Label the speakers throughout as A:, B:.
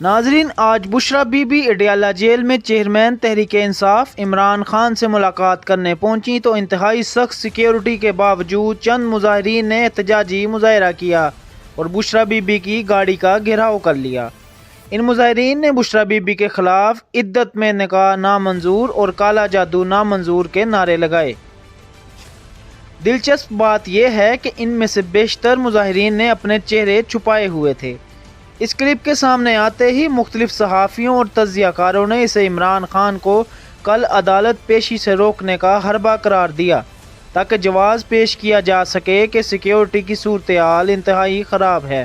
A: ناظرین، آج بشرا be be Adiala jail میں چیئرمین تحریک انصاف عمران خان سے ملاقات کرنے پہنچی تو انتہائی سخت سیکیورٹی کے باوجود چند مظاہرین نے احتجاجی مظاہرہ کیا اور بشرا بی بی کی گاڑی کا گھیراؤ کر لیا۔ ان مظاہرین نے بشرا بی بی کے خلاف عدت میں نکاح نامنظور اور کالا جادو نامنظور کے نعرے لگائے۔ دلچسپ بات یہ ہے کہ ان میں سے بیشتر مظاہرین نے اپنے چہرے چھپائے ہوئے تھے۔ اس کلپ کے سامنے آتے ہی مختلف صحافیوں اور تجزیہ کاروں نے اسے عمران خان کو کل عدالت پیشی سے روکنے کا حربہ قرار دیا تاکہ جواز پیش کیا جا سکے کہ سیکیورٹی کی صورتحال انتہائی خراب ہے۔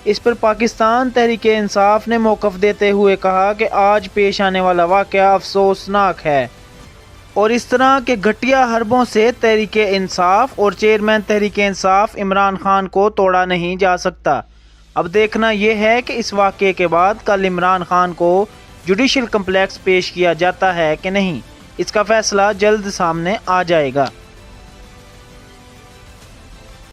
A: اس پر پاکستان تحریک انصاف نے موقف دیتے ہوئے کہا کہ آج پیش آنے والا واقعہ افسوسناک ہے اور اس طرح کے گھٹیا حربوں سے تحریک انصاف اور چیئرمین تحریک انصاف عمران خان کو توڑا نہیں جا سکتا۔ اب دیکھنا یہ ہے کہ اس واقعے کے بعد کل عمران خان کو جوڈیشل کمپلیکس پیش کیا جاتا ہے کہ نہیں۔ اس کا فیصلہ جلد سامنے آ جائے گا۔